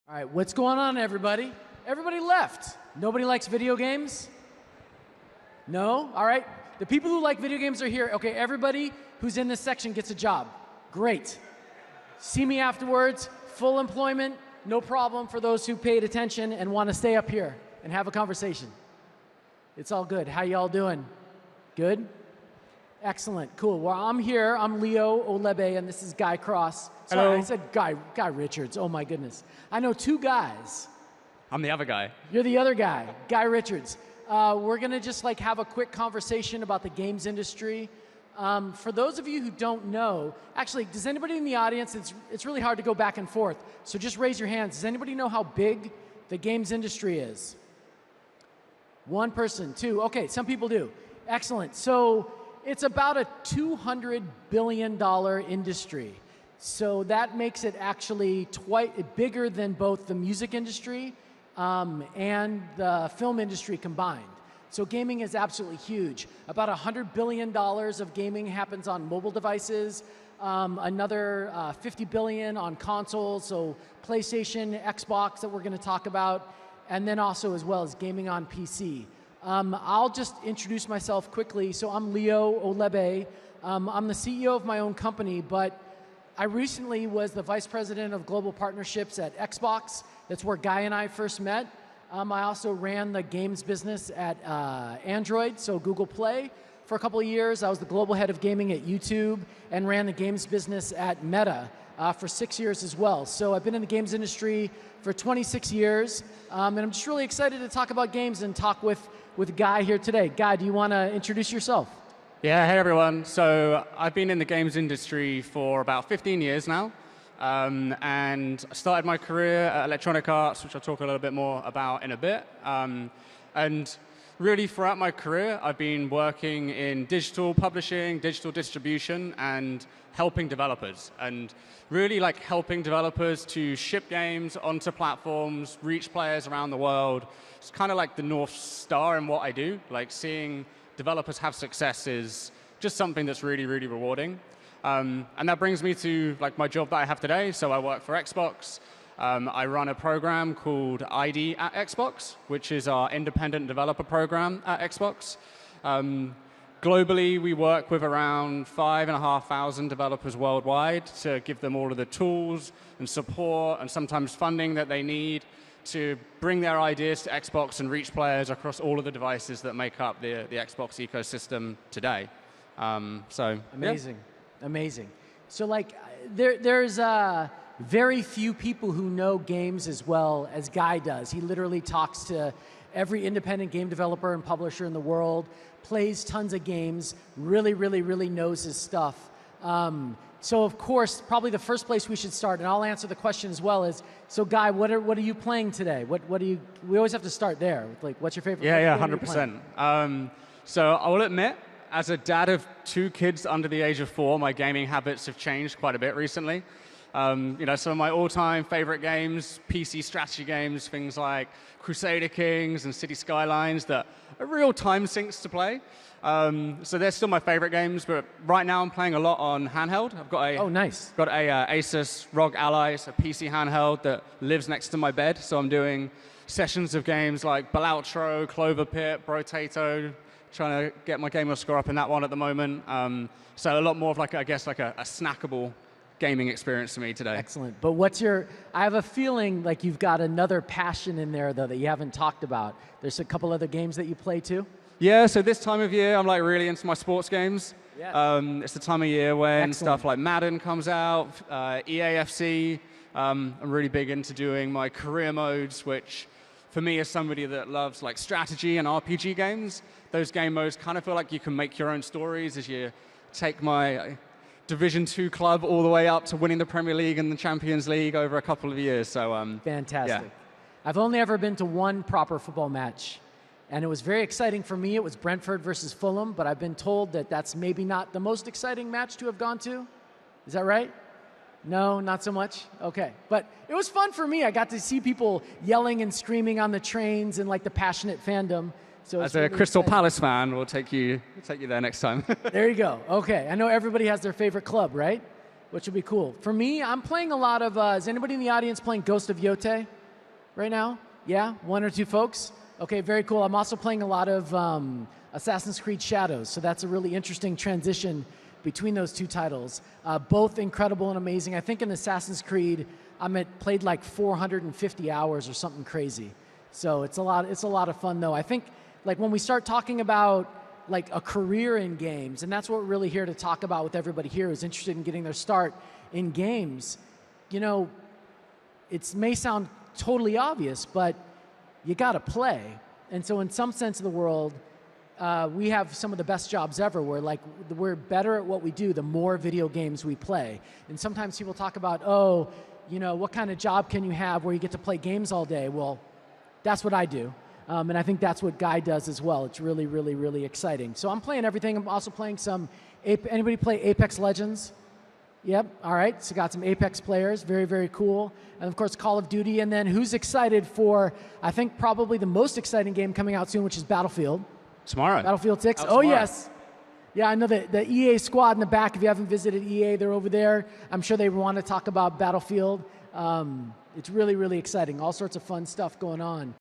All right, what's going on, everybody? Everybody left. Nobody likes video games? No? All right. The people who like video games are here. Okay, everybody who's in this section gets a job. Great. See me afterwards. Full employment, no problem for those who paid attention and want to stay up here and have a conversation. It's all good. How y'all doing? Good? Excellent. Cool. Well, I'm here. I'm Leo Olebe, and this is Guy Cross. Sorry, Hello. I said Guy Richards. Oh, my goodness. I know two guys. I'm the other guy. You're the other guy, Guy Richards. We're going to just have a quick conversation about the games industry. For those of you who don't know, actually, does anybody in the audience, it's really hard to go back and forth, so just raise your hands. Does anybody know how big the games industry is? One person, two. Okay, some people do. Excellent. So it's about a $200 billion industry. So that makes it actually bigger than both the music industry and the film industry combined. So gaming is absolutely huge. About $100 billion of gaming happens on mobile devices, another $50 billion on consoles, so PlayStation, Xbox that we're going to talk about, and then also as well as gaming on PC. I'll just introduce myself quickly. So I'm Leo Olebe. I'm the CEO of my own company, but I recently was the Vice President of Global Partnerships at Xbox. That's where Guy and I first met. I also ran the games business at Android, so Google Play, for a couple of years. I was the global head of gaming at YouTube and ran the games business at Meta for 6 years as well. So I've been in the games industry for 26 years, and I'm just really excited to talk about games and talk with Guy here today. Guy, do you want to introduce yourself? Yeah, hey everyone. So I've been in the games industry for about 15 years now. And I started my career at Electronic Arts, which I'll talk a little bit more about in a bit. And really throughout my career, I've been working in digital publishing, digital distribution, and helping developers. And really helping developers to ship games onto platforms, reach players around the world. It's kind of like the North Star in what I do. Seeing developers have success is just something that's really, really rewarding. And that brings me to my job that I have today. So I work for Xbox. I run a program called ID at Xbox, which is our independent developer program at Xbox. Globally, we work with around 5,500 developers worldwide to give them all of the tools and support and sometimes funding that they need to bring their ideas to Xbox and reach players across all of the devices that make up the Xbox ecosystem today. So amazing. Yeah. Amazing. So there's very few people who know games as well as Guy does. He literally talks to every independent game developer and publisher in the world, plays tons of games, really, really, really knows his stuff. So of course, probably the first place we should start, and I'll answer the question as well, is, so Guy, what are you playing today? We always have to start there. What's your favorite game? Yeah, 100%. So I will admit, as a dad of 2 kids under the age of 4, my gaming habits have changed quite a bit recently. Some of my all-time favorite games, PC strategy games, things like Crusader Kings and City Skylines that are real time sinks to play. So they're still my favorite games, but right now I'm playing a lot on handheld. I've got a Asus ROG Ally, it's a PC handheld that lives next to my bed. So I'm doing sessions of games like Balatro, Clover Pit, Brotato, trying to get my gamer score up in that one at the moment. So a lot more of a snackable gaming experience to me today. Excellent. But I have a feeling like you've got another passion in there, though, that you haven't talked about. There's a couple other games that you play, too? Yeah, so this time of year, I'm really into my sports games. Yes. It's the time of year when Excellent. stuff like Madden comes out, EAFC. I'm really big into doing my career modes, which for me as somebody that loves strategy and RPG games, those game modes kind of feel like you can make your own stories as you take my Division 2 club all the way up to winning the Premier League and the Champions League over a couple of years. So fantastic. Yeah. I've only ever been to one proper football match, and it was very exciting for me. It was Brentford versus Fulham, but I've been told that that's maybe not the most exciting match to have gone to. Is that right? No, not so much? Okay. But it was fun for me. I got to see people yelling and screaming on the trains and the passionate fandom. So as a Crystal Palace fan, we'll take you there next time. There you go. Okay. I know everybody has their favorite club, right? Which would be cool. For me, I'm playing a lot of, is anybody in the audience playing Ghost of Yotei? right now? Yeah, 1 or 2 folks? Okay, very cool. I'm also playing a lot of Assassin's Creed Shadows, so that's a really interesting transition between those 2 titles. Both incredible and amazing. I think in Assassin's Creed, played like 450 hours or something crazy. So it's a lot of fun though. I think like when we start talking about like a career in games, and that's what we're really here to talk about with everybody here who's interested in getting their start in games, you know, it may sound totally obvious, but you gotta play. And so in some sense of the world, we have some of the best jobs ever where like we're better at what we do the more video games we play. And sometimes people talk about, oh, you know, what kind of job can you have where you get to play games all day? Well, that's what I do. And I think that's what Guy does as well. It's really, really, really exciting. So I'm playing everything. I'm also playing some, anybody play Apex Legends? Yep, all right, so got some Apex players, very, very cool. And of course, Call of Duty, and then who's excited for, I think probably the most exciting game coming out soon, which is Battlefield. Tomorrow. Battlefield 6, oh yes. Yeah, I know the EA squad in the back, if you haven't visited EA, they're over there. I'm sure they want to talk about Battlefield. It's really, really exciting, all sorts of fun stuff going on.